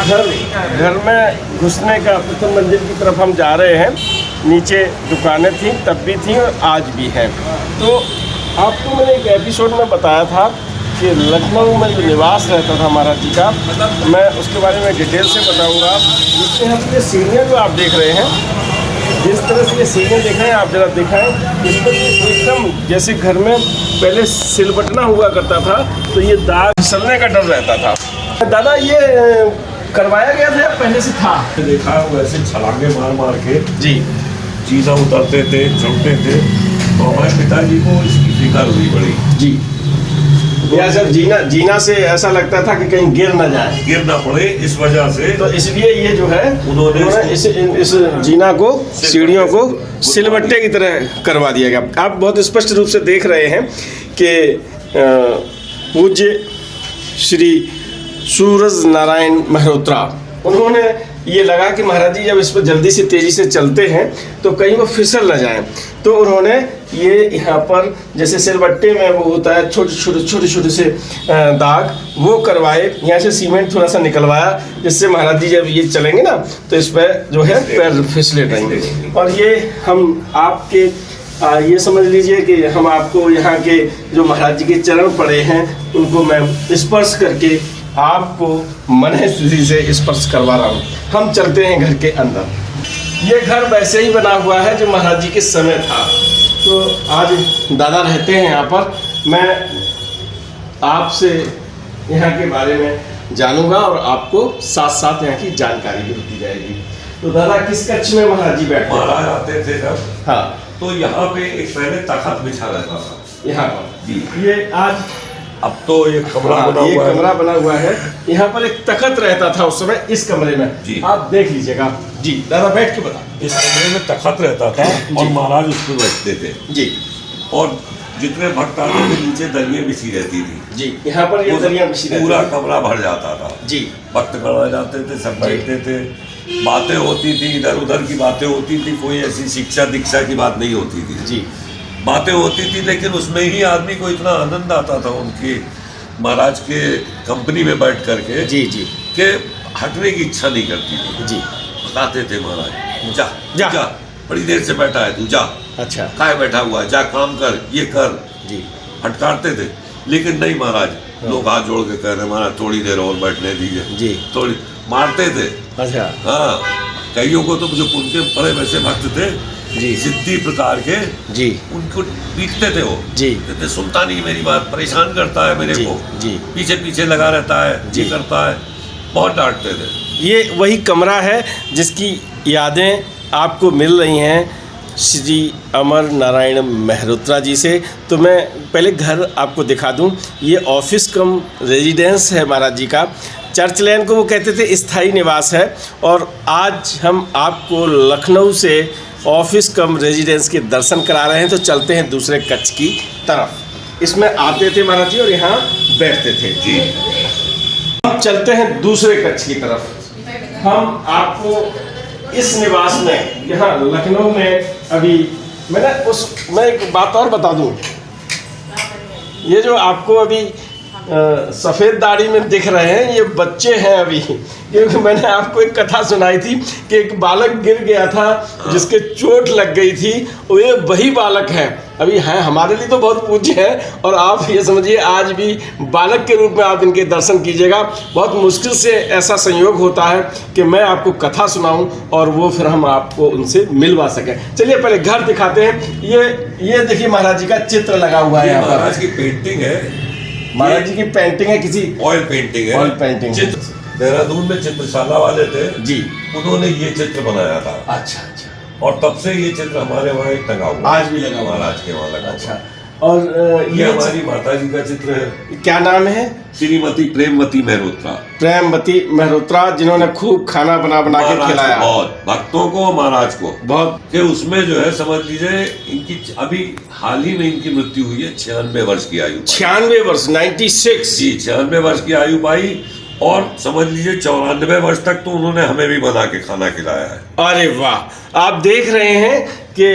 घर में घुसने का प्रथम मंजिल की तरफ हम जा रहे हैं। नीचे दुकानें थीं, तब भी थीं और आज भी हैं। तो आपको मैंने एक एपिसोड में बताया था कि लखनऊ में जो निवास रहता था महाराज जी का, मैं उसके बारे में डिटेल से बताऊंगा। जिसमें हम ये सीढ़ियाँ जो आप देख रहे हैं, जिस तरह से ये सीढ़ियाँ देख रहे हैं, आप जरा दिखाएं। इस पर एकदम जैसे घर में पहले सिलबटना हुआ करता था तो ये दाग फिसलने का डर रहता था। दादा ये करवाया गया था या पहले से था? देखा वैसे छलांगे मार मार के जी चीज़ें उतरते थे, चढ़ते थे, तो हमारे पिताजी को इसकी फिक्र हुई बड़ी। जी, या सर जीना से ऐसा लगता था कि कहीं गिर ना जाए, गिर ना पड़े, इस वजह से तो इसलिए ये जो है उन्होंने इस जीना को, सीढ़ियों को सिलबट्टे की तरह करवा दिया गया। आप बहुत स्पष्ट रूप से देख रहे हैं कि पूज्य श्री सूरज नारायण मेहरोत्रा, उन्होंने ये लगा कि महाराज जी जब इस पर जल्दी से तेज़ी से चलते हैं तो कहीं वो फिसल ना जाए, तो उन्होंने ये यहाँ पर जैसे सिलबट्टे में वो होता है छोटे छोटे से दाग, वो करवाए। यहाँ से सीमेंट थोड़ा सा निकलवाया, जिससे महाराज जी जब ये चलेंगे ना तो इस पर जो है पैर फिसले रहेंगे। और ये हम आपके ये समझ लीजिए कि हम आपको यहाँ के जो महाराज जी के चरण पड़े हैं उनको मैं स्पर्श करके आपको मन स्थिति से स्पर्श करवा रहा हूँ। हम चलते हैं घर के अंदर। ये घर वैसे ही बना हुआ है जो महाराज जी के समय था। तो आज दादा रहते हैं यहाँ पर। मैं आपसे यहाँ के बारे में जानूंगा और आपको साथ साथ यहाँ की जानकारी भी दी जाएगी। तो दादा किस कक्ष में महाराज जी बैठे? महाराज आते थे जब, हाँ, तो यहाँ पे एक पहले तखत बिछा रहता था यहाँ पर जी। ये आज अब तो ये कमरा बना ये हुआ कमरा बना हुआ है। यहाँ पर एक तखत रहता था उस समय इस कमरे में जी। आप देख लीजिएगा जी। दादा बैठ के बता। इस कमरे में तखत रहता था और महाराज उस पर बैठते थे जी। और जितने भक्त आते थे नीचे दरियाँ बिछी रहती थी जी, यहाँ पर ये दरियाँ बिछी रहती पूरा थी। कमरा भर जाता था जी। भक्त गणा जाते थे, सब बैठते थे, बातें होती थी, इधर उधर की बातें होती थी, कोई ऐसी शिक्षा दीक्षा की बात नहीं होती थी जी। बातें होती थी, लेकिन उसमें ही आदमी को इतना आनंद आता था उनके महाराज के कंपनी में बैठ करके जी जी कि हटने की इच्छा नहीं करती थी जी। बताते थे महाराज, जा जा। जा, बड़ी देर से बैठा है तू, जा, अच्छा, काहे बैठा हुआ है, जा काम कर, ये कर जी। फटकारते थे। लेकिन नहीं महाराज, लोग हाथ जोड़ के कह रहे महाराज थोड़ी देर और बैठने दीजिए जी। थोड़ी, मारते थे। अच्छा हाँ, कईयों को तो जो उनके बड़े वैसे भक्त थे जी जिद्दी प्रकार के, जी उनको पीटते थे वो जी। कहते सुनता नहीं मेरी बात, परेशान करता है मेरे जी, को, जी। पीछे पीछे लगा रहता है, जी। ये करता है, बहुत डांटते थे। ये वही कमरा है जिसकी यादें आपको मिल रही हैं श्री अमर नारायण मेहरोत्रा जी से। तो मैं पहले घर आपको दिखा दूं। ये ऑफिस कम रेजिडेंस है महाराज जी का। चर्च लेन को वो कहते थे स्थायी निवास है। और आज हम आपको लखनऊ से ऑफिस कम रेजिडेंस के दर्शन करा रहे हैं। तो चलते हैं दूसरे कक्ष की तरफ। इसमें आते थे महाराज जी और यहाँ बैठते थे जी। हम चलते हैं दूसरे कक्ष की तरफ। हम आपको इस निवास में, यहाँ लखनऊ में, अभी मैं एक बात और बता दूं। ये जो आपको अभी सफ़ेद दाढ़ी में दिख रहे हैं, ये बच्चे हैं अभी। क्योंकि मैंने आपको एक कथा सुनाई थी कि एक बालक गिर गया था जिसके चोट लग गई थी, और ये वही बालक है अभी हैं। हमारे लिए तो बहुत पूज्य है। और आप ये समझिए आज भी बालक के रूप में आप इनके दर्शन कीजिएगा। बहुत मुश्किल से ऐसा संयोग होता है कि मैं आपको कथा सुनाऊं और वो फिर हम आपको उनसे मिलवा सकें। चलिए पहले घर दिखाते हैं। ये देखिए महाराज जी का चित्र लगा हुआ है। महाराज की पेंटिंग है, महाराज जी की पेंटिंग है, किसी ऑयल पेंटिंग है। Oil painting. चित्र देहरादून में चित्रशाला वाले थे जी, उन्होंने ये चित्र बनाया था। अच्छा अच्छा। और तब से ये चित्र हमारे वहाँ एक टंगा हुआ, आज भी लगा हुआ, महाराज के वहाँ लगा। अच्छा। और ये हमारी माता जी का चित्र है। क्या नाम है? श्रीमती प्रेमवती मेहरोत्रा। प्रेमवती मेहरोत्रा, जिन्होंने खूब खाना बना के खिलाया बहुत भक्तों को, महाराज को बहुत। कि उसमें जो है समझ लीजिए इनकी अभी हाल ही में इनकी मृत्यु हुई है 96 वर्ष की आयु। 96 वर्ष, 96 जी, 96 वर्ष की आयु पाई। और समझ लीजिए 94 वर्ष तक तो उन्होंने हमें भी बना के खाना खिलाया है। अरे वाह, आप देख रहे हैं कि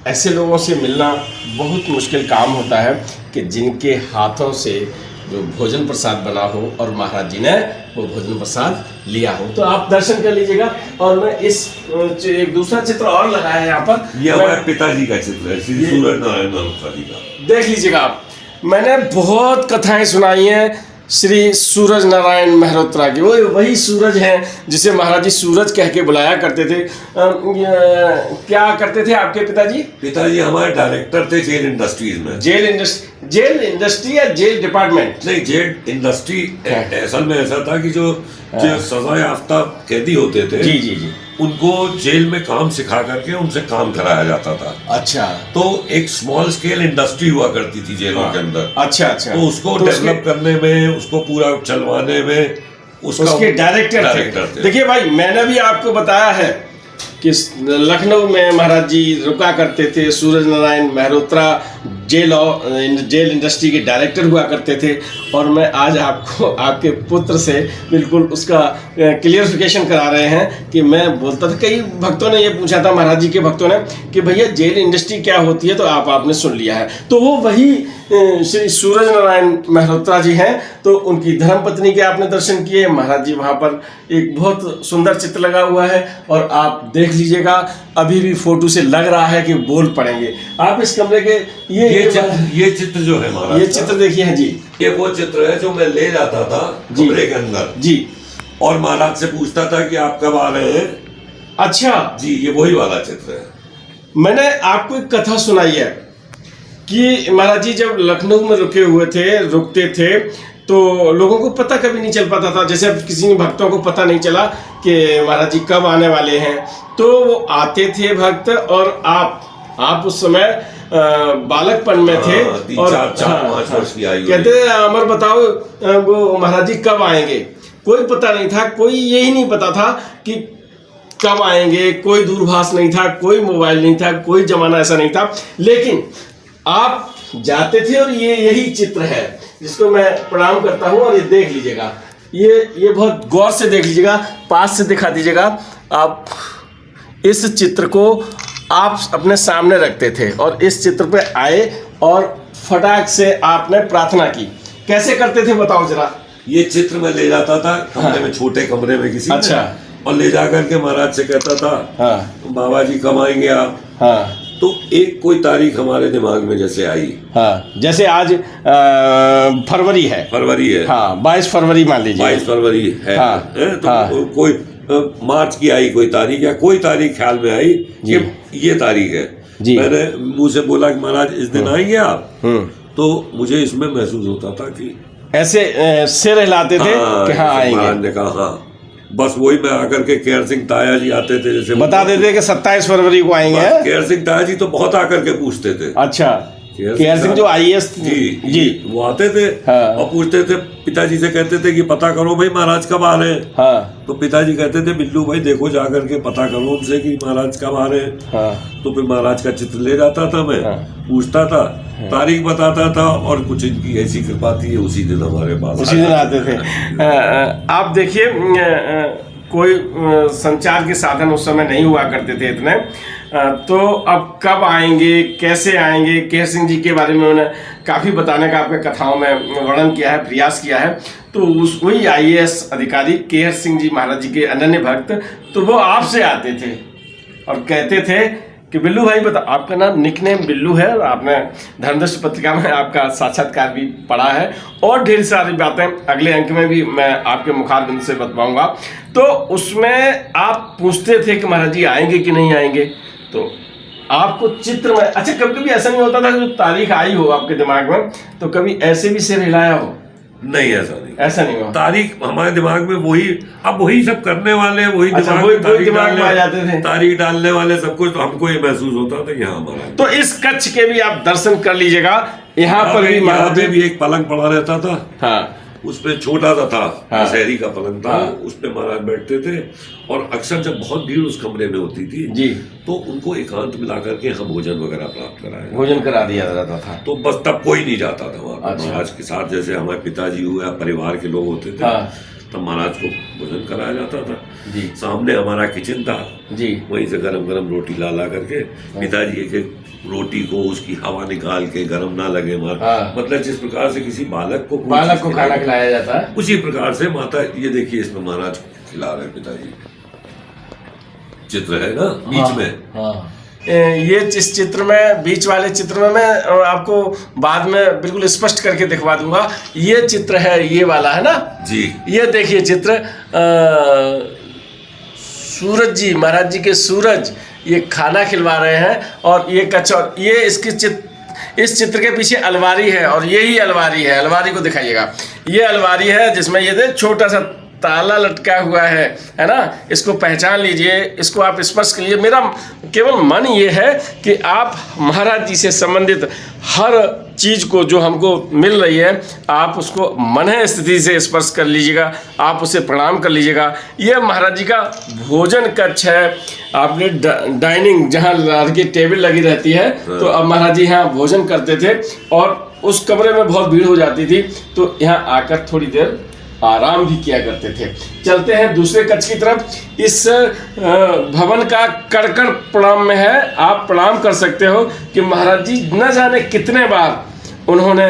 ऐसे लोगों से मिलना बहुत मुश्किल काम होता है कि जिनके हाथों से जो भोजन प्रसाद बना हो और महाराज जी ने वो भोजन प्रसाद लिया हो। तो आप दर्शन कर लीजिएगा। और मैं एक दूसरा चित्र और लगाया है यहाँ पर, ये हमारे पिताजी का चित्र है, श्री सूरज नारायण मल्होत्रा जी का। देख लीजिएगा आप। मैंने बहुत कथाएं सुनाई हैं श्री सूरज नारायण मेहरोत्रा की। वो वही सूरज हैं जिसे महाराज जी सूरज कह के बुलाया करते थे। क्या करते थे आपके पिताजी? पिताजी हमारे डायरेक्टर थे जेल इंडस्ट्रीज में। जेल इंडस्ट्री या जेल डिपार्टमेंट? नहीं, जेल इंडस्ट्री। असल में ऐसा था कि जो सजा याफ्ता कैदी होते थे, जी जी जी, उनको जेल में काम सिखा करके उनसे काम कराया जाता था। अच्छा। तो एक स्मॉल स्केल इंडस्ट्री हुआ करती थी जेलों के अंदर। अच्छा अच्छा। तो उसको डेवलप करने में, उसको पूरा चलवाने में उसके डायरेक्टर थे। देखिए भाई, मैंने भी आपको बताया है कि लखनऊ में महाराज जी रुका करते थे। सूरज नारायण मेहरोत्रा जेल इंडस्ट्री के डायरेक्टर हुआ करते थे। और मैं आज आपको आपके पुत्र से बिल्कुल उसका क्लियरिफिकेशन करा रहे हैं कि मैं बोलता था, कई भक्तों ने ये पूछा था, महाराज जी के भक्तों ने, कि भैया जेल इंडस्ट्री क्या होती है, तो आपने सुन लिया है। तो वो वही श्री सूरज नारायण मेहरोत्रा जी हैं। तो उनकी धर्मपत्नी के आपने दर्शन किए। महाराज जी वहाँ पर एक बहुत सुंदर चित्र लगा हुआ है और आप देख लीजिएगा, अभी भी फोटो से लग रहा है कि बोल पड़ेंगे। आप इस कमरे के ये चित्र जो है महाराज, ये चित्र देखिए हैं जी। ये वो चित्र है जो मैं ले जाता था कमरे के अंदर जी, और महाराज से पूछता था कि आप कब आ रहे हैं। अच्छा जी, ये वही वाला चित्र है। मैंने आपको एक कथा सुनाई है कि महाराज जी जब लखनऊ में रुकते थे तो लोगों को पता कभी नहीं चल पाता था। जैसे अब किसी भक्तों को पता नहीं चला कि महाराज जी कब आने वाले हैं, तो वो आते थे भक्त, और आप उस समय बालकपन में थे और 4-5 वर्ष की आयु, कहते थे अमर बताओ वो महाराज जी कब आएंगे। कोई पता नहीं था, कोई यही नहीं पता था कि कब आएंगे। कोई दूरभाष नहीं था, कोई मोबाइल नहीं था, कोई जमाना ऐसा नहीं था। लेकिन आप जाते थे और यही चित्र है जिसको मैं प्रणाम करता हूँ। और ये देख लीजिएगा, ये बहुत गौर से देख लीजिएगा, पास से दिखा दीजिएगा। आप इस चित्र को आप अपने सामने रखते थे और इस चित्र पे आए और फटाक से आपने प्रार्थना की। कैसे करते थे बताओ जरा। ये चित्र मैं ले जाता था कमरे में, छोटे कमरे में किसी अच्छा, और ले जाकर के महाराज से कहता था, हाँ, बाबा जी कब आएंगे आप। हाँ, तो एक कोई तारीख हमारे दिमाग में जैसे आई, हाँ, जैसे आज फरवरी है, हाँ, 22 फरवरी मान लीजिए, 22 फरवरी है, हाँ, तो हाँ, कोई मार्च की आई कोई तारीख, या कोई तारीख ख्याल में आई कि ये तारीख है। मैंने मुंह से बोला कि महाराज इस दिन आएंगे आप। तो मुझे इसमें महसूस होता था कि ऐसे सिर हिलाते थे कि हाँ आएंगे। महाराज ने कहा हाँ। बस वही मैं आकर के केयर सिंह ताया जी आते थे, जैसे बता देते कि 27 फरवरी को आएंगे। केयर सिंह ताया जी तो बहुत आकर के पूछते थे। अच्छा, केयर सिंह जो IAS जी, वो आते थे, हाँ, और पूछते थे, पिताजी से कहते थे कि पता करो भाई महाराज कब आ रहे हैं। हाँ, तो पिताजी कहते थे बिल्लू भाई देखो जाकर के पता करो उनसे कि महाराज कब आ रहे हैं। हाँ, तो फिर महाराज का चित्र ले जाता था मैं, हाँ, पूछता था, हाँ, तारीख बताता था, और कुछ इनकी ऐसी कृपा थी उसी दिन हमारे पास उसी दिन आते थे। आप देखिए, कोई संचार के साधन उस समय नहीं हुआ करते थे इतने, तो अब कब आएंगे, कैसे आएंगे, केयर सिंह जी के बारे में उन्होंने काफ़ी बताने का आपने कथाओं में वर्णन किया है, प्रयास किया है। तो वही IAS अधिकारी केयर सिंह जी महाराज जी के अनन्य भक्त, तो वो आपसे आते थे और कहते थे कि बिल्लू भाई बता, आपका नाम निकनेम बिल्लू है, और आपने धर्मदृष्टि पत्रिका में आपका साक्षात्कार भी पढ़ा है, और ढेर सारी बातें अगले अंक में भी मैं आपके मुखारबिंद से बताऊंगा। तो उसमें आप पूछते थे कि महाराज जी आएंगे कि नहीं आएंगे। तो आपको चित्र में, अच्छा, कभी कभी ऐसा नहीं होता था कि तारीख आई हो आपके दिमाग में तो कभी ऐसे भी सिर हिलाया हो? नहीं, ऐसा नहीं हुआ। तारीख हमारे दिमाग में वही सब करने वाले, वही अच्छा, दिमाग में आ जाते थे, तारीख डालने वाले सब कुछ। तो हमको ये महसूस होता था कि हाँ हमारा। तो इस कक्ष के भी आप दर्शन कर लीजिएगा। यहाँ पर भी एक पलंग पड़ा रहता था, हाँ, उसपे छोटा सा था, हाँ, शहरी का पलंग था, हाँ, उस पे महाराज बैठते थे। और अक्सर जब बहुत भीड़ उस कमरे में होती थी जी, तो उनको एकांत में लाकर के हम भोजन वगैरह प्राप्त कराया, भोजन करा दिया जाता था। तो बस तब कोई नहीं जाता था वहाँ। अच्छा। महाराज के साथ जैसे हमारे पिताजी हुए या परिवार के लोग होते थे, हाँ, तब महाराज को भोजन कराया जाता था जी। सामने हमारा किचन था जी। वहीं से गरम गरम रोटी ला करके पिताजी एक एक रोटी को उसकी हवा निकाल के गरम ना लगे मतलब जिस प्रकार से किसी बालक को खाना खिलाया जाता है, उसी प्रकार से माता, ये देखिए इसमें महाराज खिला रहे पिताजी, चित्र है ना बीच में। ये इस चित्र में, बीच वाले चित्र में मैं आपको बाद में बिल्कुल स्पष्ट करके दिखवा दूंगा। ये चित्र है, ये वाला है ना जी। ये देखिए चित्र, सूरज जी, महाराज जी के सूरज ये खाना खिलवा रहे हैं और ये कचौर, ये इस चित्र के पीछे अलमारी है और यही अलमारी है। अलमारी को दिखाइएगा, ये अलमारी है जिसमें ये छोटा सा ताला लटका हुआ है ना। इसको पहचान लीजिए, इसको आप स्पर्श करिए। मेरा केवल मन ये है कि आप महाराज जी से संबंधित हर चीज़ को जो हमको मिल रही है, आप उसको मन स्थिति से स्पर्श कर लीजिएगा, आप उसे प्रणाम कर लीजिएगा। ये महाराज जी का भोजन कक्ष है। आपने डाइनिंग जहाँ की टेबल लगी रहती है, तो अब महाराज जी यहाँ भोजन करते थे और उस कमरे में बहुत भीड़ हो जाती थी, तो यहाँ आकर थोड़ी देर आराम भी किया करते थे। चलते हैं दूसरे कक्ष की तरफ। इस भवन का कड़ प्रणाम में है, आप प्रणाम कर सकते हो कि महाराज जी न जाने कितने बार उन्होंने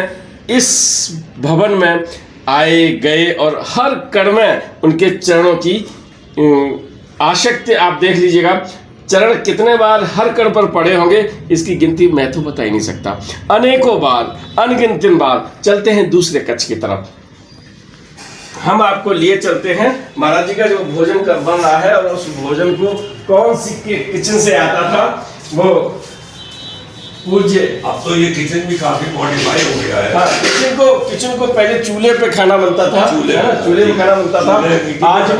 इस भवन में आए गए और हर कण में उनके चरणों की आसक्ति आप देख लीजिएगा। चरण कितने बार हर कण पर पड़े होंगे, इसकी गिनती मैं तो बता ही नहीं सकता। अनेकों बार, अनगिनत बार। चलते हैं दूसरे कक्ष की तरफ। हम आपको लिए चलते हैं महाराज जी का जो भोजन कर बन रहा है और उस भोजन को कौन सी किचन से आता था वो पूज्य। अब तो ये किचन भी काफी मॉडिफाई हो गया है। किचन को पहले चूल्हे पे खाना बनता था, चूल्हे पे खाना बनता था। आज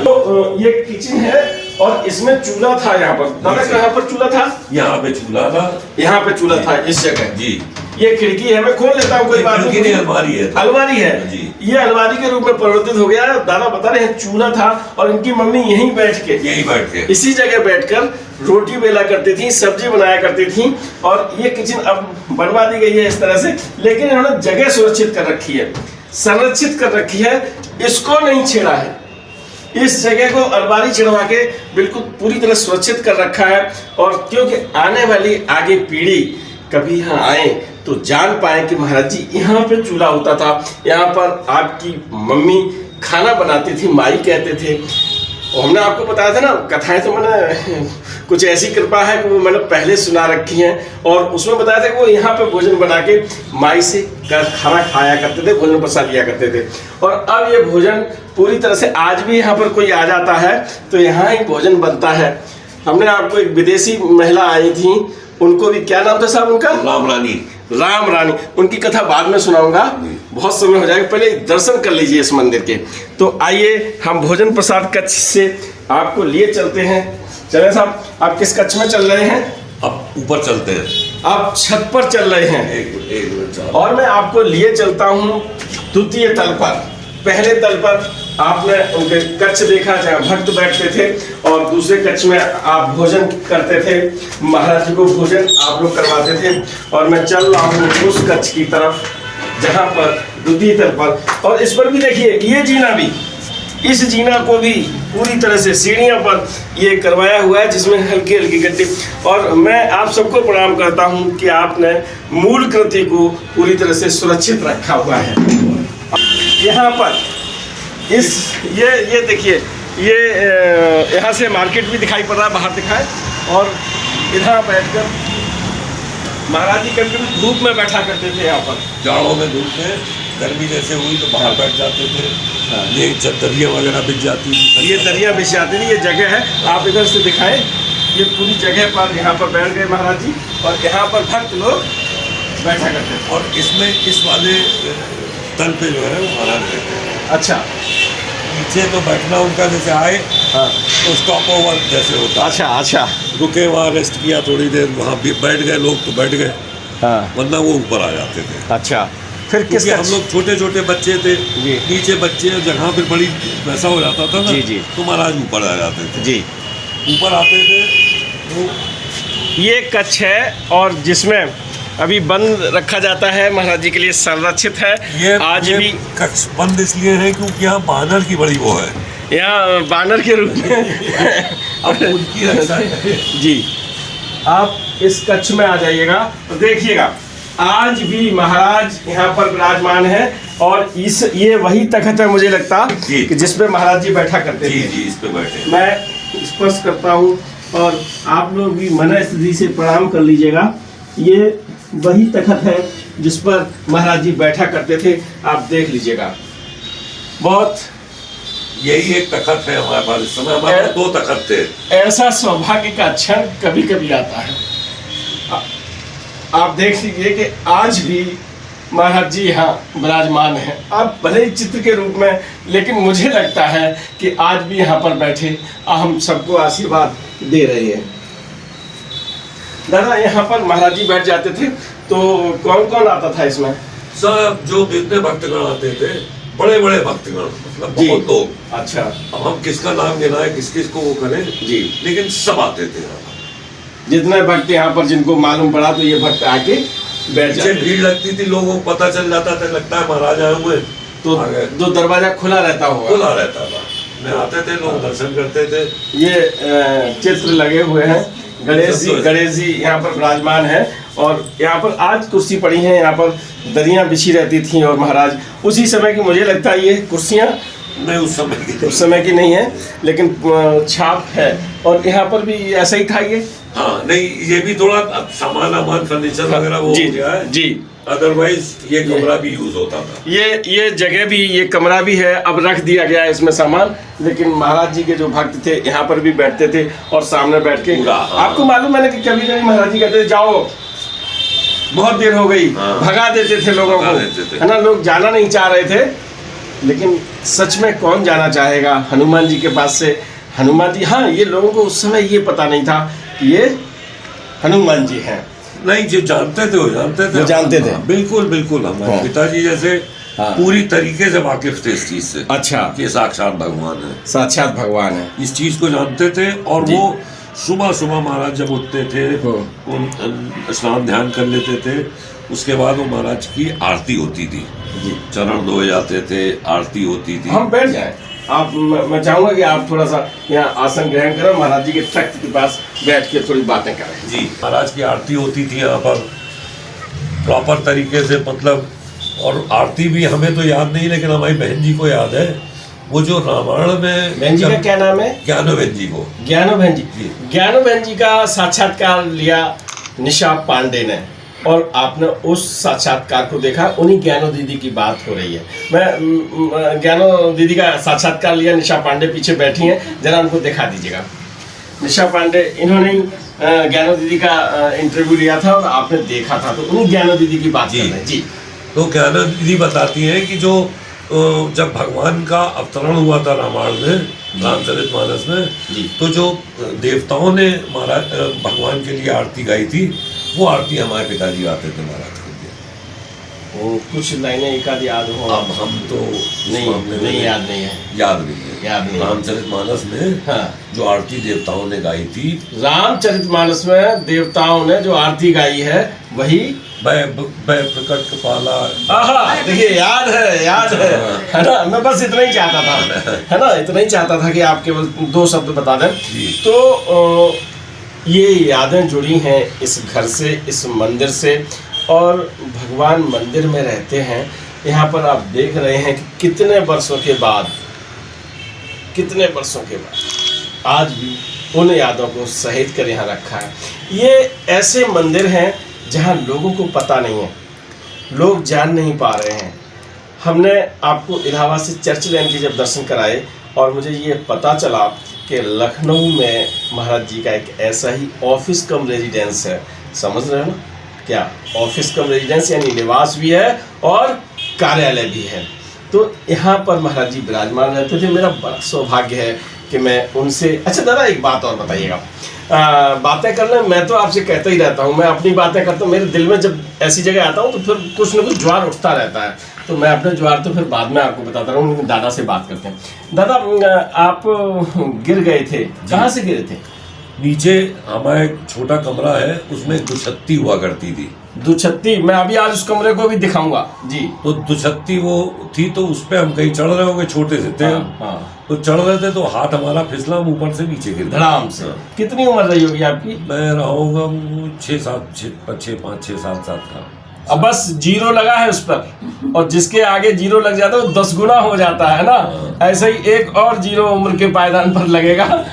तो ये किचन है और इसमें चूल्हा था। यहाँ पर कहाँ पर चूल्हा था? यहाँ पे चूल्हा था, यहाँ पे चूल्हा था इस जगह जी। ये खिड़की है, मैं खोल लेता हूँ, कोई बात नहीं। अलमारी है, अलमारी है जी। ये अलमारी के रूप में परिवर्तित हो गया। दादा बता रहे हैं चूल्हा था और इनकी मम्मी यहीं बैठ के इसी जगह बैठकर रोटी बेला करती थी, सब्जी बनाया करती थी। और ये किचन अब बनवा दी गई है इस तरह से, लेकिन इन्होंने जगह सुरक्षित कर रखी है, संरक्षित कर रखी है, इसको नहीं छेड़ा है। इस जगह को अलमारी चढ़वा के बिल्कुल पूरी तरह सुरक्षित कर रखा है। और क्योंकि आने वाली आगे पीढ़ी कभी यहाँ आए तो जान पाए कि महाराज जी यहाँ पे चूल्हा होता था, यहाँ पर आपकी मम्मी खाना बनाती थी, माई कहते थे। और हमने आपको बताया था ना, कथाएं तो मैंने कुछ ऐसी कृपा है कि वो मैंने पहले सुना रखी हैं। और उसमें बताया था कि वो यहाँ पे भोजन बना के माई से खाना खाया करते थे, भोजन पसा लिया करते थे। और अब ये भोजन पूरी तरह से आज भी यहाँ पर कोई आ जाता है तो यहाँ ही भोजन बनता है। हमने आपको एक विदेशी महिला आई थी, उनको भी, क्या नाम था साहब उनका? राम रानी। उनकी कथा बाद में सुनाऊंगा, बहुत समय हो जाएगा, पहले दर्शन कर लीजिए इस मंदिर के। तो आइए हम भोजन प्रसाद कक्ष से आपको लिए चलते हैं। चले साहब, आप किस कक्ष में चल रहे हैं? अब ऊपर चलते हैं, आप छत पर चल रहे हैं। एक मिनट। और मैं आपको लिए चलता हूँ द्वितीय तल पर। पहले तल पर आपने उनके कक्ष देखा जहाँ भक्त बैठते थे और दूसरे कक्ष में आप भोजन करते थे, महाराज जी को भोजन आप लोग करवाते थे। और मैं चल रहा हूँ उस कक्ष की तरफ जहाँ पर द्वितीय तल पर, और इस पर भी देखिए ये जीना भी, इस जीना को भी पूरी तरह से सीढ़ियों पर ये करवाया हुआ है जिसमें हल्की हल्की गड्ढे। और मैं आप सबको प्रणाम करता हूँ कि आपने मूल कृति को पूरी तरह से सुरक्षित रखा हुआ है। यहाँ पर ये देखिए, ये यहाँ से मार्केट भी दिखाई पड़ रहा है, बाहर दिखाए। और इधर बैठकर महाराज जी कभी कभी धूप में बैठा करते थे। यहाँ पर जाड़ों में धूप में, गर्मी जैसे हुई तो बाहर बैठ जाते थे। ये दरिया वगैरह बिछ जाती थी, ये दरिया बिछ जाती थी। ये जगह है, आप इधर से दिखाएं, ये पूरी जगह पर यहाँ पर बैठ गए महाराज जी और यहाँ पर भक्त लोग बैठा करते थे। और इसमें इस वाले तल पे जो है वो महाराज बैठते हैं। अच्छा, पीछे तो बैठना उनका जैसे आए तो स्टॉप ओवर जैसे होता। अच्छा, रुके वहाँ रेस्ट किया थोड़ी देर, वहाँ भी बैठ गए लोग तो बैठ गए, वरना वो ऊपर आ जाते थे। अच्छा, फिर किस हम लोग छोटे छोटे बच्चे थे, नीचे बच्चे, जगह फिर बड़ी वैसा हो जाता था ना, जी, तो महाराज ऊपर आ जाते थे जी, ऊपर आते थे। ये कच्छ है और जिसमें अभी बंद रखा जाता है, महाराज जी के लिए संरक्षित है। ये आज ये भी कक्ष बंद इसलिए है क्योंकि यहाँ बानर की बड़ी वो है, यहाँ बानर के रूप में अब उनकी रक्षा है। जी, आप इस कक्ष में आ जाइएगा तो देखिएगा आज भी महाराज यहाँ पर विराजमान है। और ये वही तख्त है मुझे लगता जी। कि जिस पे महाराज जी बैठा करते जी थे। जी, इस पे बैठे। मैं स्पर्श करता हूँ और आप लोग भी मन स्थिति से प्रणाम कर लीजिएगा। ये वही तख्त है जिस पर महाराज जी बैठा करते थे, आप देख लीजिएगा। बहुत यही एक तख्त है हमारे पास, इस समय हमारे पास 2 तख्त थे। ऐसा सौभाग्य का क्षण कभी कभी आता है। आप देख लीजिए कि आज भी महाराज जी यहाँ विराजमान हैं। आप भले ही चित्र के रूप में, लेकिन मुझे लगता है कि आज भी यहाँ पर बैठे हम सबको आशीर्वाद दे रहे हैं। दादा, यहाँ पर महाराज जी बैठ जाते थे तो कौन कौन आता था इसमें? सब जो जितने भक्तगण आते थे, बड़े बड़े भक्तगण, मतलब जी। बहुत लोग। अच्छा अब हम किसका नाम लेना है, किस किस को वो करें जी, लेकिन सब आते थे यहाँ। जितने भक्त यहाँ पर जिनको मालूम पड़ा तो ये भक्त आके बैठ पीछे जाते थे। भीड़ लगती थी, लोगों को पता चल जाता था, लगता है महाराज आए हुए, तो आ गए। जो दरवाजा खुला रहता होगा, खुला रहता था, मैं आते थे, लोग दर्शन करते थे। ये चित्र लगे हुए हैं। गणेश जी यहाँ पर विराजमान है और यहाँ पर आज कुर्सी पड़ी है, यहाँ पर दरियां बिछी रहती थी। और महाराज उसी समय की, मुझे लगता है ये कुर्सियाँ नहीं उस समय की नहीं है, लेकिन छाप है। और यहाँ पर भी ऐसा ही था ये। हाँ नहीं, ये भी थोड़ा अब सामान फर्नीचर वगैरह वो जी हो गया है जी। अदरवाइज ये कमरा भी यूज होता था। ये जगह भी, ये कमरा भी है, अब रख दिया गया है इसमें सामान। लेकिन महाराज जी के जो भक्त थे यहाँ पर भी बैठते थे और सामने बैठ के पूरा, हाँ। आपको मालूम है ना कि कभी कभी महाराज जी कहते थे जाओ, बहुत देर हो गई, हाँ। भगा देते थे लोगों भगा को, देते थे। है ना। लोग जाना नहीं चाह रहे थे, लेकिन सच में कौन जाना चाहेगा हनुमान जी के पास से। हनुमान जी, हाँ, ये लोगों को उस समय ये पता नहीं था कि ये हनुमान जी हैं। नहीं, जो जानते थे वो जानते थे, वो जानते थे। हाँ, बिल्कुल बिल्कुल। हमारे हाँ। पिताजी जैसे हाँ। पूरी तरीके से वाकिफ थे इस चीज से। अच्छा, कि साक्षात भगवान है, साक्षात भगवान है। इस चीज को जानते थे। और जी। वो सुबह सुबह महाराज जब उठते थे, हाँ। उन स्नान ध्यान कर लेते थे, उसके बाद वो महाराज की आरती होती थी जी, चरण धोए जाते थे, आरती होती थी। हम बैठ जाएं। आप, मैं चाहूंगा कि आप थोड़ा सा यहाँ आसन ग्रहण करें, महाराज जी के तख्त के पास बैठ के थोड़ी बातें करें। जी, महाराज की आरती होती थी यहाँ पर प्रॉपर तरीके से, मतलब। और आरती भी हमें तो याद नहीं, लेकिन हमारी बहन जी को याद है। वो जो रामायण में, बहन जी का क्या नाम है? ज्ञानो बहन जी को। ज्ञानो बहन जी। जी। ज्ञानो बहन जी का साक्षात्कार लिया निशा पांडे ने, और आपने उस साक्षात्कार को देखा। उन्हीं ज्ञानो दीदी की बात हो रही है। मैं ज्ञानो दीदी का साक्षात्कार लिया, निशा पांडे पीछे बैठी हैं, जरा उनको दिखा दीजिएगा। निशा पांडे, इन्होंने ज्ञानो दीदी का इंटरव्यू लिया था और आपने देखा था, तो उन्हीं ज्ञानो दीदी की बात कर रहे हैं। जी, तो ज्ञानो दीदी बताती हैं कि जो जब भगवान का अवतरण हुआ था रामायण में, रामचरितमानस में, जी। तो जो देवताओं ने महाराज भगवान के लिए आरती गाई थी, वो आरती हमारे पिताजी गाते थे महाराज के लिए। वो कुछ लाइनें एक आध याद हो? अब हम तो नहीं याद नहीं है। याद नहीं है। याद नहीं है। रामचरितमानस में हाँ, जो आरती देवताओं ने गाई थी, रामचरितमानस में देवताओं ने जो आरती गाई है वही वह प्रकट कपाला। आहा, देखिए याद है ना। मैं बस इतना ही चाहता था, है ना, इतना ही चाहता था कि आप केवल 2 शब्द बता दें। तो ये यादें जुड़ी हैं इस घर से, इस मंदिर से। और भगवान मंदिर में रहते हैं। यहाँ पर आप देख रहे हैं कि कितने वर्षों के बाद आज भी उन यादों को सहेज कर यहाँ रखा है। ये ऐसे मंदिर हैं जहाँ लोगों को पता नहीं है, लोग जान नहीं पा रहे हैं। हमने आपको इलाहाबाद से चर्च लैन के जब दर्शन कराए, और मुझे ये पता चला कि लखनऊ में महाराज जी का एक ऐसा ही ऑफिस कम रेजिडेंस है। समझ रहे हो ना क्या? ऑफिस कम रेजिडेंस यानी निवास भी है और कार्यालय भी है। तो यहाँ पर महाराज जी विराजमान रहते थे। मेरा बड़ा सौभाग्य है कि मैं उनसे, अच्छा दादा एक बात और बताइएगा। बातें करना मैं तो आपसे कहता ही रहता हूँ, मैं अपनी बातें करता हूँ। मेरे दिल में जब ऐसी जगह आता हूँ तो फिर कुछ ना कुछ ज्वार उठता रहता है। तो मैं अपने ज्वार तो फिर बाद में आपको बताता रहूँ, लेकिन दादा से बात करते हैं। दादा, आप गिर गए थे, कहाँ से गिरे थे? नीचे हमारा एक छोटा कमरा है, उसमें एक दुछत्ती हुआ करती थी। दुछत्ती, मैं अभी आज उस कमरे को भी दिखाऊंगा जी। तो दुछत्ती वो थी, तो उस पे हम कहीं चढ़ रहे होंगे, छोटे से थे हम। तो चढ़ रहे थे तो हाथ हमारा फिसला, हम ऊपर से नीचे गिर धड़ाम से। कितनी उम्र रही होगी आपकी? मैं रहूंगा 5-6-7 साल का। अब बस जीरो लगा है उस पर, और जिसके आगे जीरो लग जाता है वो 10 गुना हो जाता है ना। ऐसे ही एक और जीरो उम्र के पायदान पर लगेगा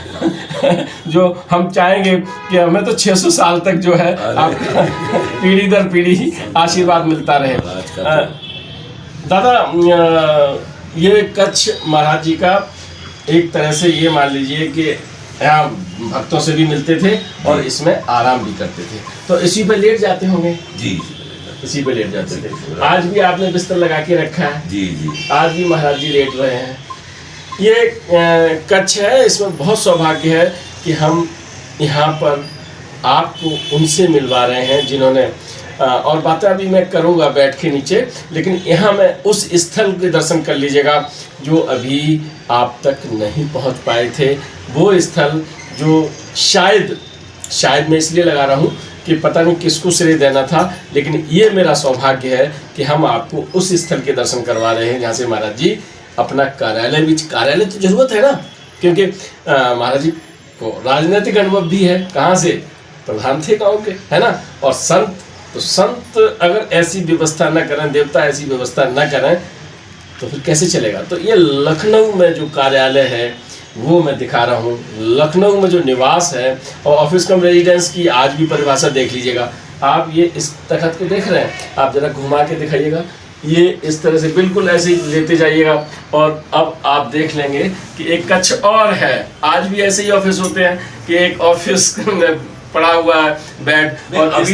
जो हम चाहेंगे कि हमें तो 600 साल तक जो है आपका पीढ़ी दर पीढ़ी आशीर्वाद मिलता रहे। दादा, ये कच्छ महाराज जी का एक तरह से ये मान लीजिए कि यहाँ भक्तों से भी मिलते थे और इसमें आराम भी करते थे, तो इसी पे लेट जाते होंगे? जी, इसी पे लेट जाते थे। आज भी आपने बिस्तर लगा के रखा है? जी जी। आज भी महाराज जी लेट रहे हैं। ये कच्छ है, इसमें बहुत सौभाग्य है कि हम यहाँ पर आपको उनसे मिलवा रहे हैं जिन्होंने और बातें अभी मैं करूँगा बैठ के नीचे, लेकिन यहाँ मैं उस स्थल के दर्शन कर लीजिएगा जो अभी आप तक नहीं पहुँच पाए थे। वो स्थल जो शायद मैं इसलिए लगा रहा हूँ कि पता नहीं किसको श्रेय देना था, लेकिन ये मेरा सौभाग्य है कि हम आपको उस स्थल के दर्शन करवा रहे हैं जहाँ से महाराज जी अपना कार्यालय तो जरूरत है ना, क्योंकि महाराज जी को राजनीतिक अनुभव भी है। कहाँ से? प्रधान थे गाँव के, है ना। और संत अगर ऐसी व्यवस्था न करें, देवता ऐसी व्यवस्था न करें, तो फिर कैसे चलेगा। तो ये लखनऊ में जो कार्यालय है वो मैं दिखा रहा हूँ। लखनऊ में जो निवास है और ऑफिस कम रेजिडेंस की आज भी परिभाषा देख लीजिएगा आप। ये इस तखत को देख रहे हैं, आप जरा घुमा के दिखाइएगा। ये इस तरह से बिल्कुल ऐसे ही लेते जाइएगा और अब आप देख लेंगे कि एक कच्छ और है। आज भी ऐसे ही ऑफिस होते हैं कि एक ऑफिस पड़ा हुआ है बेड, और अभी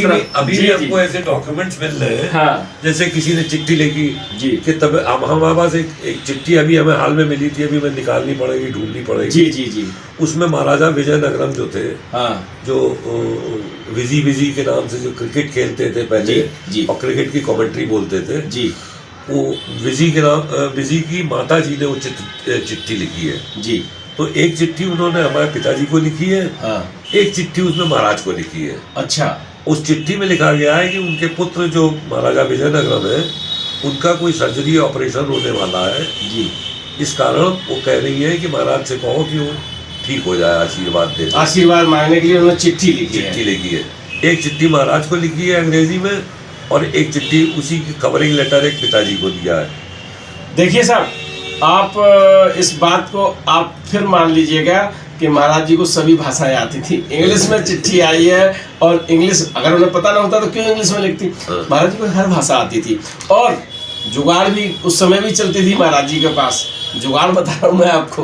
भी हमको ऐसे डॉक्यूमेंट्स मिल रहे हैं। हाँ। जैसे किसी ने चिट्ठी लिखी जी कि तब हमारे पास एक चिट्ठी अभी हमें हाल में मिली थी, अभी मैं निकालनी पड़ेगी, ढूंढनी पड़ेगी। जी जी जी। उसमें महाराजा विजयनगरम जो थे, हाँ, जो विजी के नाम से जो क्रिकेट खेलते थे पहले, जी। और क्रिकेट की कमेंट्री बोलते थे जी, वो विजी की माता जी ने वो चिट्ठी लिखी है जी। तो एक चिट्ठी उन्होंने हमारे पिताजी को लिखी है। हाँ। एक चिट्ठी उसमें महाराज को लिखी है। अच्छा। उस चिट्ठी में लिखा गया है कि उनके पुत्र जो महाराजा विजयनगरम है, उनका कोई सर्जरी ऑपरेशन होने वाला है जी। इस कारण वो कह रही है कि महाराज से कहो कि वो ठीक हो जाए, आशीर्वाद दे। आशीर्वाद मांगने के लिए उन्होंने चिट्ठी लिखी है। एक चिट्ठी महाराज को लिखी है अंग्रेजी में, और एक चिट्ठी उसी की कवरिंग लेटर एक पिताजी को दिया है। देखिए साहब, आप इस बात को आप फिर मान लीजिएगा कि महाराज जी को सभी भाषाएं आती थी। इंग्लिश में चिट्ठी आई है, और इंग्लिश अगर उन्हें पता ना होता तो क्यों इंग्लिश में लिखती। महाराज जी को हर भाषा आती थी, और जुगाड़ भी उस समय भी चलती थी महाराज जी के पास। जुगाड़ बता रहा हूँ मैं आपको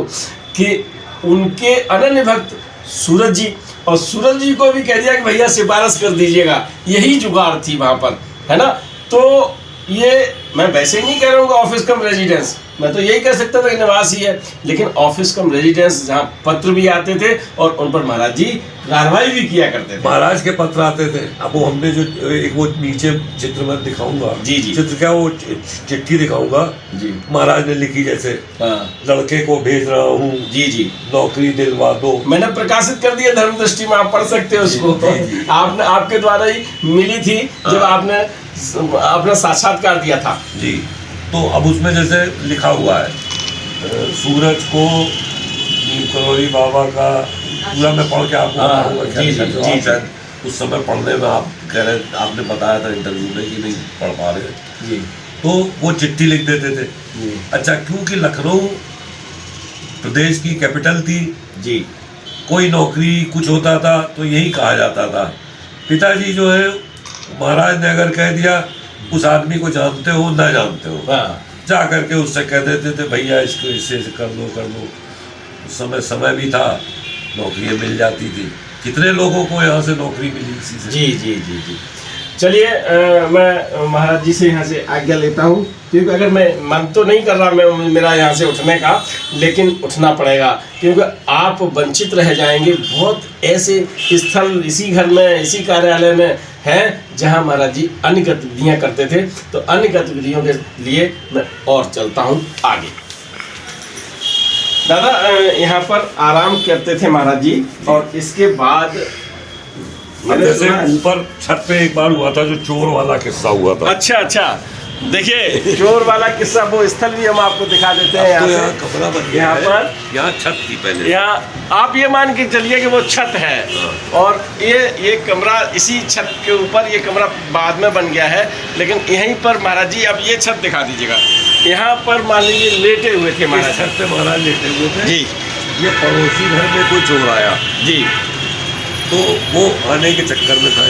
कि उनके अनन्य भक्त सूरज जी, और सूरज जी को भी कह दिया कि भैया सिफारिश कर दीजिएगा। यही जुगाड़ थी वहाँ पर, है ना। तो ये मैं वैसे ही नहीं कह रहा हूँ ऑफिस कम रेजिडेंस, मैं तो यही कह सकता था कि निवास ही है, लेकिन ऑफिस कम रेजिडेंस जहाँ पत्र भी आते थे और उन पर महाराज जी कार्रवाई भी किया करते थे। महाराज के पत्र आते थे। अब वो हमने जो एक वो नीचे चित्र में दिखाऊंगा, जी जी, चित्र क्या, वो चिट्ठी दिखाऊंगा जी, महाराज ने लिखी, जैसे लड़के को भेज रहा हूँ, जी जी, नौकरी दिलवा दो। मैंने प्रकाशित कर दिया धर्म दृष्टि में, आप पढ़ सकते हो उसको। आपने आपके द्वारा ही मिली थी जब आपने अपना साक्षात्कार दिया था जी। तो अब उसमें जैसे लिखा हुआ है, सूरज को करोड़ी बाबा का पूरा मैं पढ़ के आपको बताऊंगा। उस समय पढ़ने में आप कह रहे, आपने बताया था इंटरव्यू में कि नहीं पढ़ पा रहे जी, तो वो चिट्ठी लिख देते थे। अच्छा, क्योंकि लखनऊ प्रदेश की कैपिटल थी जी, कोई नौकरी कुछ होता था तो यही कहा जाता था। पिताजी जो है, महाराज ने अगर कह दिया उस आदमी को जानते हो ना जानते हो, जा करके उससे कह देते थे भैया इसको इससे कर लो। उस समय भी था, नौकरियां मिल जाती थी। कितने लोगों को यहाँ से नौकरी मिली इसी से। जी जी जी जी। चलिए, मैं महाराज जी से यहाँ से आज्ञा लेता हूँ, क्योंकि अगर मैं मन तो नहीं कर रहा मैं मेरा यहाँ से उठने का, लेकिन उठना पड़ेगा, क्योंकि आप वंचित रह जाएंगे। बहुत ऐसे स्थल इसी घर में, इसी कार्यालय में हैं जहाँ महाराज जी अन्य गतिविधियाँ करते थे। तो अन्य गतिविधियों के लिए मैं और चलता हूँ आगे। दादा यहाँ पर आराम करते थे महाराज जी, और इसके बाद जैसे ऊपर छत पे एक बार हुआ था जो चोर वाला किस्सा हुआ था। अच्छा, देखिए चोर वाला किस्सा, वो स्थल भी हम आपको दिखा देते हैं। यहाँ कमरा बन गया यहाँ है, पर यहाँ छत थी पहले, यहाँ आप ये मान के चलिए कि वो छत है, और ये कमरा इसी छत के ऊपर, ये कमरा बाद में बन गया है, लेकिन यहीं पर महाराज जी अब ये छत दिखा दीजिएगा। यहाँ पर मान लीजिए लेटे हुए थे महाराज, छत पे महाराज लेटे हुए थे जी। ये पड़ोसी घर में कोई चोर आया जी, तो वो आने के चक्कर में था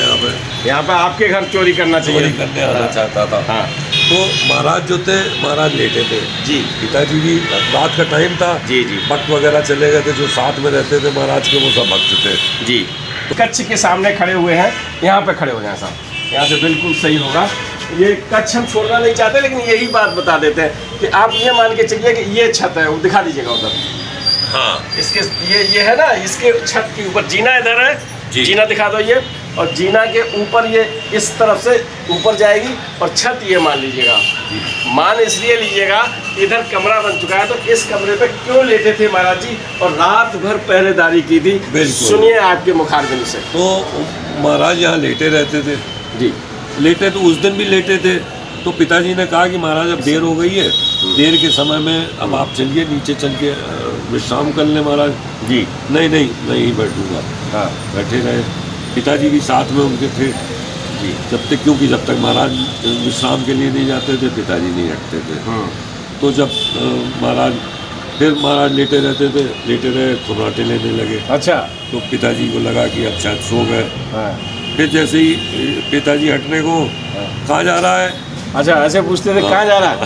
यहाँ पे आपके घर चोरी करना चाहिए, चोरी करने आना चाहता था। हाँ। तो महाराज जो थे, महाराज लेटे थे जी। पिताजी भी, रात का टाइम था जी। भक्त वगैरह चले गए थे, जो साथ में रहते थे महाराज के वो सब भक्त थे जी। कच्छ के सामने खड़े हुए हैं, यहाँ पे खड़े हो जाए साहब, यहाँ से बिल्कुल सही होगा। ये कच्छ हम छोड़ना नहीं चाहते, लेकिन यही बात बता देते हैं कि आप ये मान के चलिए कि ये छत है, वो दिखा दीजिएगा उधर। हाँ, इसके ये है ना, इसके छत के ऊपर जीना इधर है, जीना दिखा दो ये, और जीना के ऊपर ये इस तरफ से ऊपर जाएगी, और छत ये मान लीजिएगा। मान इसलिए लीजिएगा, इधर कमरा बन चुका है, तो इस कमरे पे क्यों लेटे थे महाराज जी, और रात भर पहरेदारी की थी। सुनिए आपके मुखारबिंद से। तो महाराज यहाँ लेटे रहते थे जी, लेटे तो उस दिन भी लेटे थे। तो पिताजी ने कहा कि महाराज अब देर हो गई है, देर के समय में अब आप चलिए नीचे चल के विश्राम कर लें महाराज जी। नहीं बैठूंगा। हाँ, बैठे रहे, पिताजी भी साथ में उनके थे जी, जब तक, क्योंकि जब तक महाराज विश्राम के लिए नहीं जाते थे पिताजी नहीं हटते थे। तो जब महाराज लेटे रहे, खुराटे लेने लगे। अच्छा। तो पिताजी को लगा कि अब शायद सो गए। हाँ। फिर जैसे ही पिताजी हटने को, कहाँ जा रहा है, अच्छा ऐसे पूछते थे, कहाँ जा रहा है।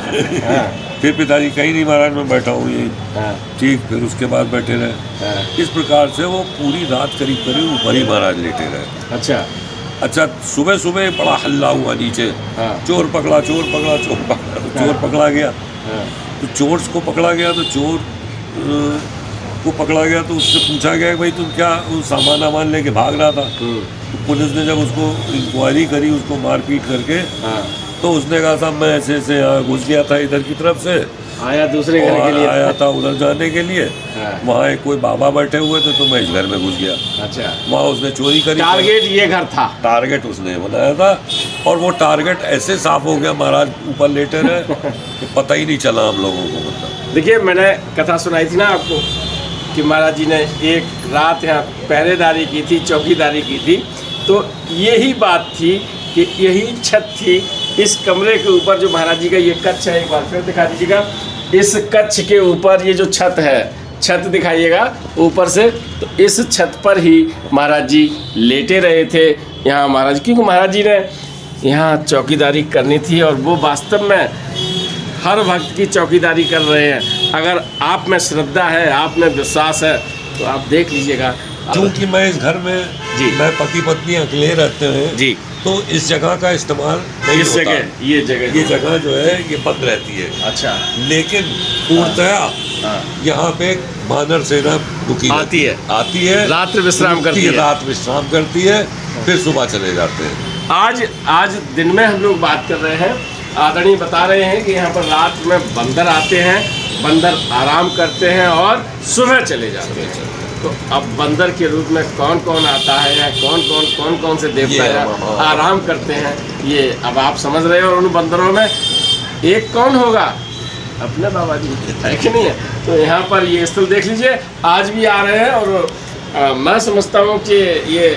हाँ। फिर पिताजी कहीं नहीं महाराज, मैं बैठा हूँ यही। हाँ। ठीक, फिर उसके बाद बैठे रहे। हाँ। इस प्रकार से वो पूरी रात करीब ऊपर ही महाराज लेटे रहे। अच्छा, सुबह बड़ा हल्ला हुआ नीचे। हाँ। चोर पकड़ा, तो चोर पकड़ा गया। तो चोर को पकड़ा गया, तो चोर को पकड़ा गया, तो उससे पूछा गया कि भाई तुम क्या सामान लेके भाग रहा था। तो पुलिस ने जब उसको इंक्वायरी करी, उसको मारपीट करके, तो उसने कहा था मैं ऐसे यहाँ घुस गया था, इधर की तरफ से आया, दूसरे घर के लिए आया था उधर जाने के लिए। वहाँ एक कोई बाबा बैठे हुए थे, तो मैं इस घर में घुस गया। अच्छा। वहाँ उसने चोरी करी। टारगेट ये घर था, टारगेट उसने बनाया था, और वो टारगेट ऐसे साफ हो गया, महाराज ऊपर लेटे रहे कि पता ही नहीं चला हम लोगों को। मतलब देखिए, मैंने कथा सुनाई थी ना आपको कि महाराज जी ने एक रात यहाँ पहरेदारी की थी, चौकीदारी की थी। तो यही बात थी कि यही छत थी, इस कमरे के ऊपर जो महाराज जी का ये कच्छ है, एक बार फिर दिखा दीजिएगा। इस कच्छ के ऊपर ये जो छत है, छत दिखाइएगा ऊपर से, तो इस छत पर ही महाराज जी लेटे रहे थे यहाँ महाराज, क्योंकि महाराज जी ने यहाँ चौकीदारी करनी थी, और वो वास्तव में हर भक्त की चौकीदारी कर रहे हैं। अगर आप में श्रद्धा है, आप में विश्वास है, तो आप देख लीजिएगा। क्योंकि मैं इस घर में जी, मैं पति पत्नी अकेले रहते हैं जी, तो इस जगह का इस्तेमाल नहीं इस होता। ये जगह जो है ये बंद रहती है। अच्छा। लेकिन पूर्णतः यहाँ पे बानर सेना रुकी आती है, रात्रि विश्राम करती है, रात विश्राम करती है, फिर सुबह चले जाते हैं। आज दिन में हम लोग बात कर रहे हैं, आदरणीय बता रहे हैं कि यहाँ पर रात में बंदर आते हैं, बंदर आराम करते हैं और सुबह चले जाते हैं। तो अब बंदर के रूप में कौन कौन आता है, या कौन कौन से देवता आराम करते हैं, ये अब आप समझ रहे हो। और उन बंदरों में एक कौन होगा, अपने बाबा जी है कि नहीं है। तो यहाँ पर ये स्थल देख लीजिए, आज भी आ रहे हैं, और मैं समझता हूँ कि ये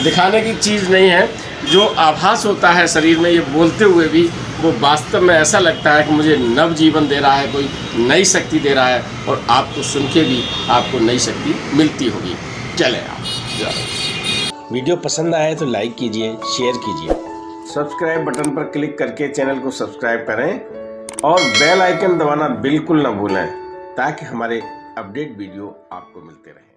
दिखाने की चीज़ नहीं है, जो आभास होता है शरीर में, ये बोलते हुए भी वो वास्तव में ऐसा लगता है कि मुझे नव जीवन दे रहा है, कोई नई शक्ति दे रहा है, और आपको सुन के भी आपको नई शक्ति मिलती होगी। चले आप। वीडियो पसंद आए तो लाइक कीजिए, शेयर कीजिए, सब्सक्राइब बटन पर क्लिक करके चैनल को सब्सक्राइब करें, और बेल आइकन दबाना बिल्कुल ना भूलें, ताकि हमारे अपडेट वीडियो आपको मिलते रहें।